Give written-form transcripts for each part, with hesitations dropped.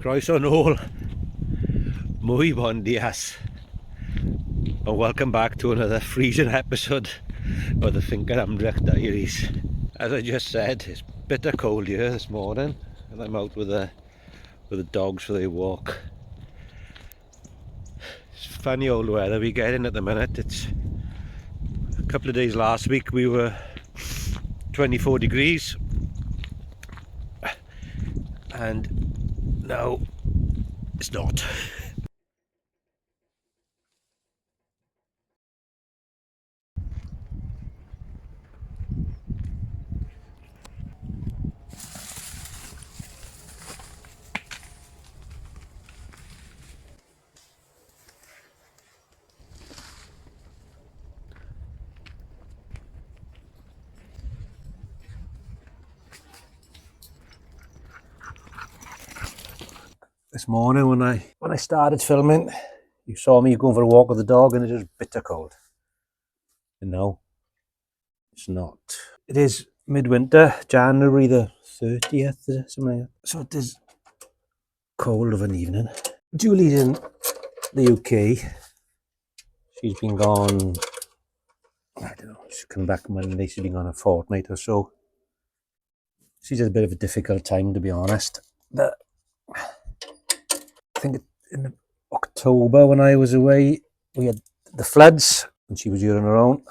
Croeso nôl, muy bon dias, and welcome back to another freezing episode of the Finger Amdrech Diaries. As I just said, it's bitter cold here this morning, and I'm out with the dogs for their walk. It's funny old weather we're getting at the minute. It's a couple of days last week we were 24 degrees, and now it's not. This morning when I started filming, you saw me going for a walk with the dog and it was bitter cold. And now it's not. It is midwinter, January the 30th, something like that. So it is cold of an evening. Julie's in the UK. She's been gone, I don't know, she's come back Monday, she's been gone a fortnight or so. She's had a bit of a difficult time, to be honest. But I think in October when I was away, we had the floods and she was here on her own.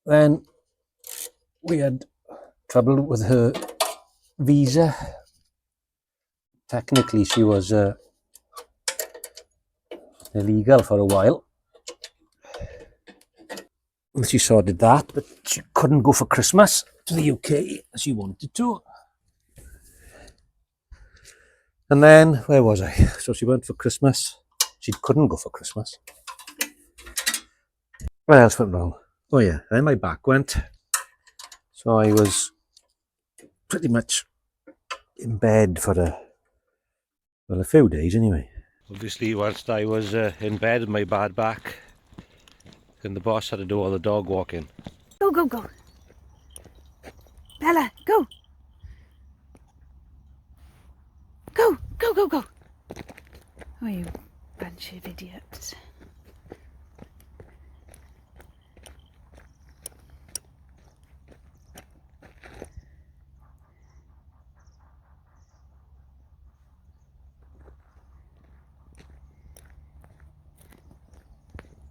Then we had trouble with her visa. Technically she was illegal for a while. And she sorted that, but she couldn't go for Christmas to the UK as she wanted to. And then, where was I? So she went for Christmas. She couldn't go for Christmas. What else went wrong? Oh yeah, then my back went. So I was pretty much in bed for a few days anyway. Obviously, whilst I was in bed with my bad back, and the boss had to do all the dog walking. Go, go, go. Bella, go. Go, go, go, go. Oh, you bunch of idiots.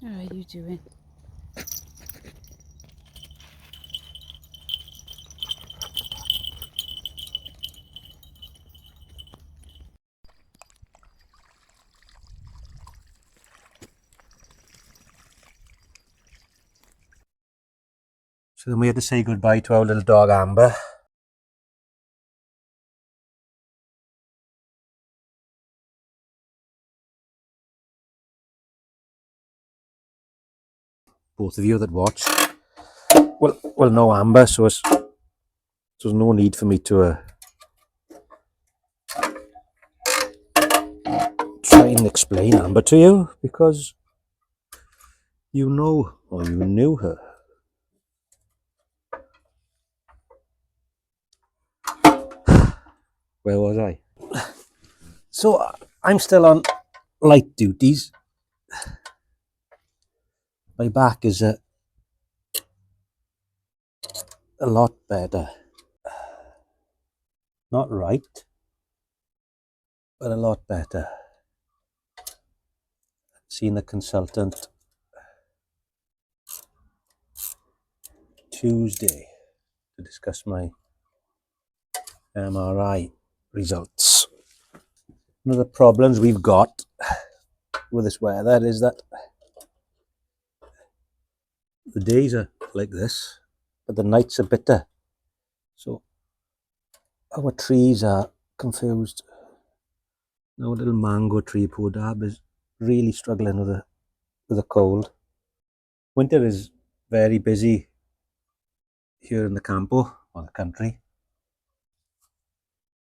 How are you doing? So then we had to say goodbye to our little dog Amber. Both of you that watch will know Amber, so there's no need for me to try and explain Amber to you, because you know, or you knew her. Where was I? So I'm still on light duties. My back is a lot better. Not right, but a lot better. Seen the consultant Tuesday to discuss my MRI results. One of the problems we've got with this weather is that the days are like this, but the nights are bitter. So our trees are confused. Our little mango tree, poor Dab, is really struggling with the cold. Winter is very busy here in the campo, or the country.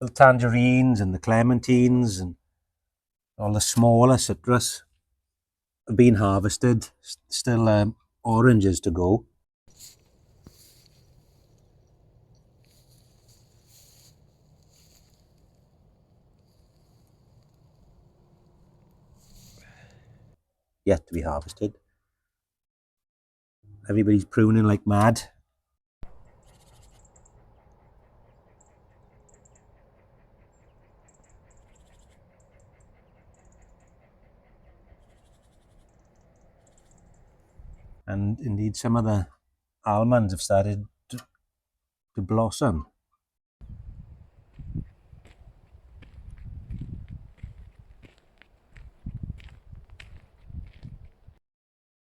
The tangerines and the clementines and all the smaller citrus are being harvested. Still oranges to go. yet to be harvested. Everybody's pruning like mad. And indeed some of the almonds have started to blossom.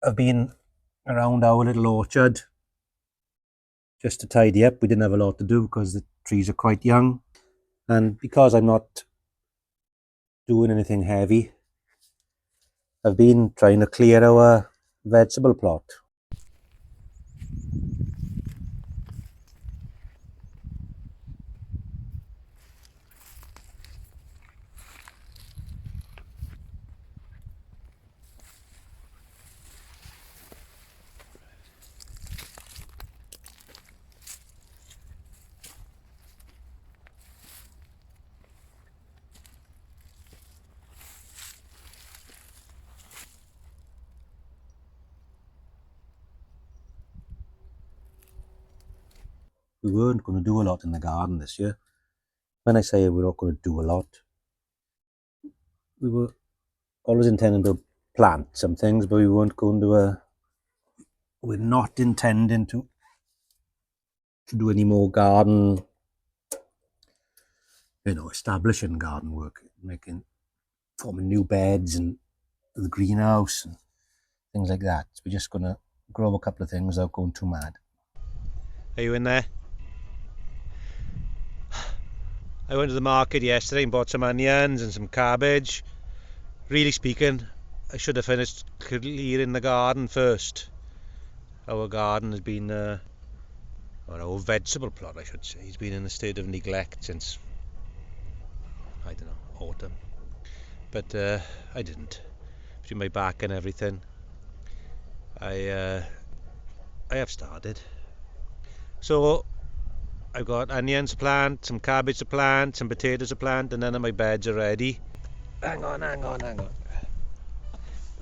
I've been around our little orchard just to tidy up. We didn't have a lot to do because the trees are quite young, and because I'm not doing anything heavy, I've been trying to clear our vegetable plot. We weren't going to do a lot in the garden this year. When I say we're not going to do a lot, we were always intending to plant some things, but we weren't going to we're not intending to do any more garden, establishing garden work, forming new beds and the greenhouse and things like that. We're just going to grow a couple of things without going too mad. Are you in there? I went to the market yesterday and bought some onions and some cabbage. Really speaking, I should have finished clearing the garden first. Our garden has been, or our vegetable plot I should say, has been in a state of neglect since, I don't know, autumn. But I didn't. Between my back and everything, I have started. So I've got onions to plant, some cabbage to plant, some potatoes to plant, and none of my beds are ready. Hang on.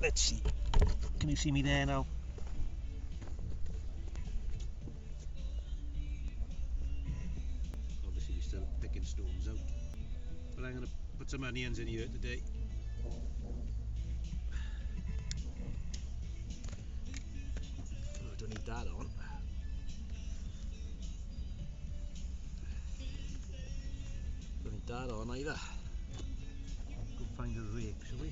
Let's see. Can you see me there now? Obviously, we're still picking stones out. But I'm going to put some onions in here today. Oh, I don't need that on. Don't need that on either. Go find a rake, shall we?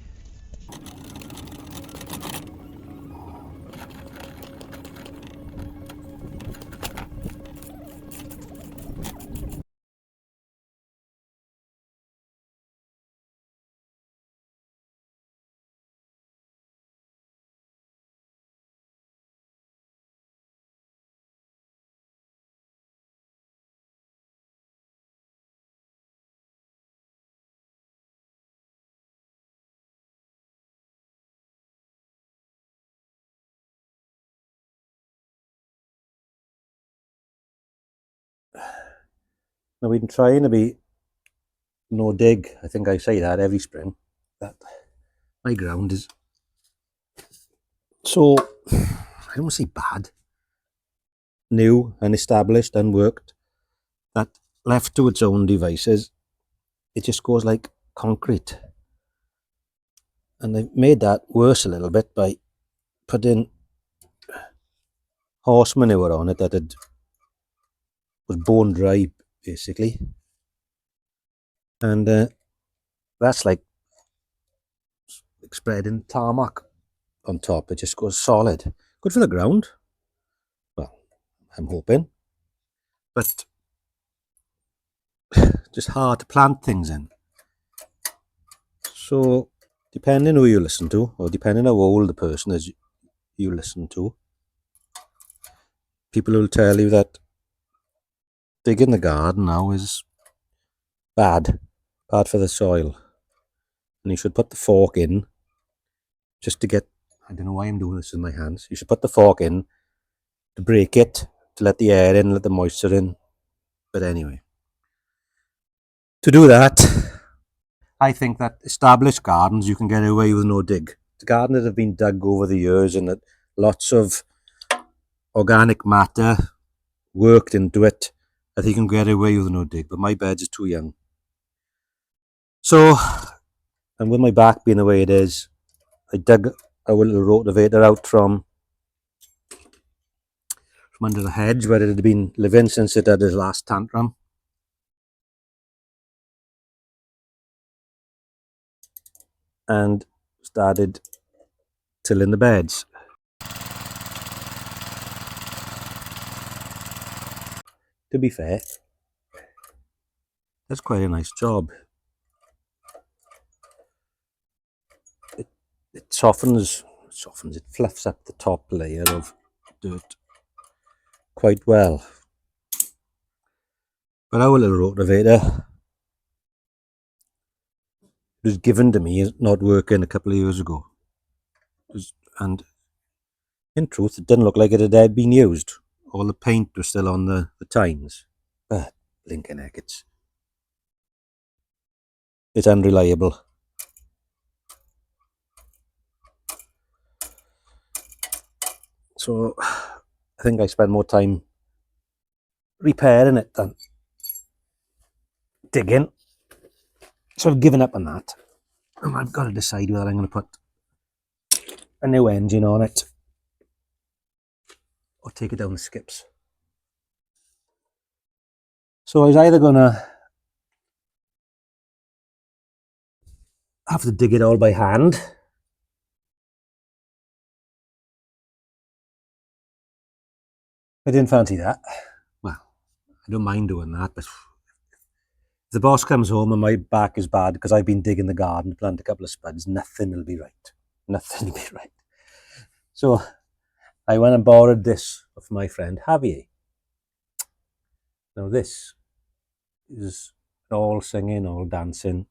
Now we've been trying to be no dig. I think I say that every spring. That my ground is so, I don't want to say bad, new and established and worked, that left to its own devices, it just goes like concrete. And they've made that worse a little bit by putting horse manure on it that was bone dry, basically. And that's like spreading tarmac on top. It just goes solid. Good for the ground. Well, I'm hoping. But just hard to plant things in. So, depending who you listen to, or depending how old the person is you listen to, people will tell you that digging the garden now is bad for the soil. And you should put the fork in just to get, I don't know why I'm doing this with my hands. You should put the fork in to break it, to let the air in, let the moisture in. But anyway, to do that, I think that established gardens you can get away with no dig. a garden that have been dug over the years and that lots of organic matter worked into it that he can get away with no dig, but my beds is too young. So, and with my back being the way it is, I dug a little rotavator out from under the hedge where it had been living since it had his last tantrum. And started tilling the beds. To be fair, that's quite a nice job. It softens, it fluffs up the top layer of dirt quite well. But our little rotavator was given to me not working a couple of years ago. And in truth, it didn't look like it had been used. All the paint was still on the tines. But blinking heck, it's unreliable. So I think I spend more time repairing it than digging. So I've given up on that. And I've got to decide whether I'm going to put a new engine on it or take it down the skips. So I was either going to have to dig it all by hand, I didn't fancy that. Well, I don't mind doing that, but if the boss comes home and my back is bad because I've been digging the garden, plant a couple of spuds, nothing will be right. Nothing will be right. So I went and borrowed this of my friend Javier. Now this is all singing, all dancing,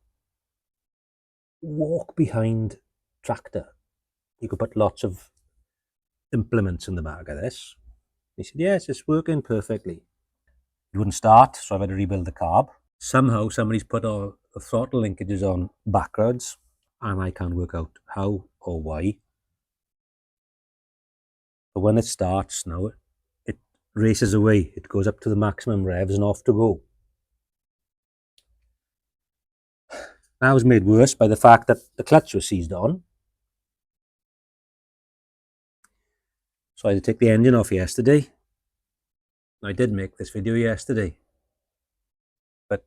walk behind tractor. You could put lots of implements in the back of this. He said, yes, it's working perfectly. It wouldn't start, so I've had to rebuild the carb. Somehow somebody's put all the throttle linkages on backwards, and I can't work out how or why. But when it starts now, it races away. It goes up to the maximum revs and off to go. That was made worse by the fact that the clutch was seized on. So I had to take the engine off yesterday. I did make this video yesterday, but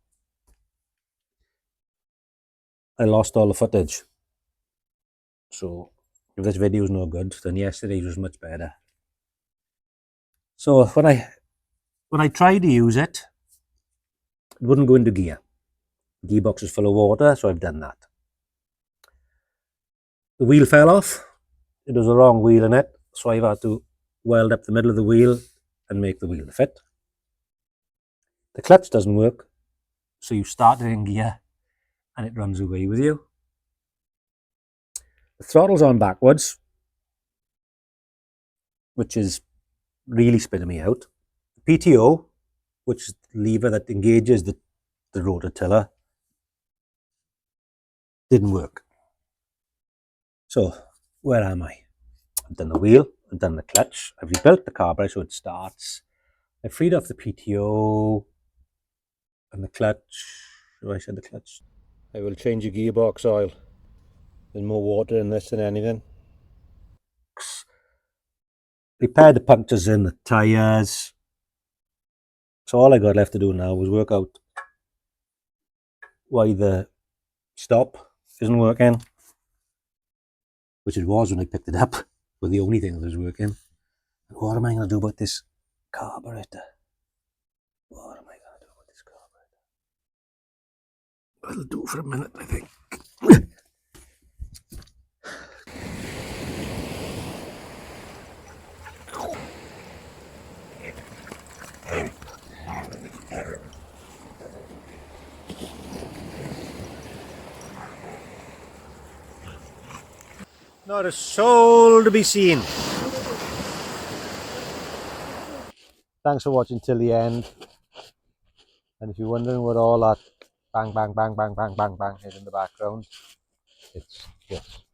I lost all the footage. So if this video is no good, then yesterday's was much better. So when I tried to use it, it wouldn't go into gear. The gearbox is full of water, so I've done that. The wheel fell off. It was the wrong wheel in it, so I've had to weld up the middle of the wheel and make the wheel fit. The clutch doesn't work, so you start it in gear and it runs away with you. The throttle's on backwards, which is really spinning me out. The PTO, which is the lever that engages the rototiller, didn't work. So where am I? I've done the wheel, I've done the clutch, I've rebuilt the carburetor so it starts. I freed off the PTO and the clutch. Oh, I said the clutch. I will change the gearbox oil. There's more water in this than anything. Repair the punctures in the tyres. So all I got left to do now was work out why the stop isn't working, which it was when I picked it up, but the only thing that was working. And what am I going to do about this carburetor? What am I going to do about this carburetor? It'll do for a minute, I think. Not a soul to be seen. Thanks for watching till the end. And if you're wondering what all that bang, bang, bang, bang, bang, bang, bang is in the background, it's this.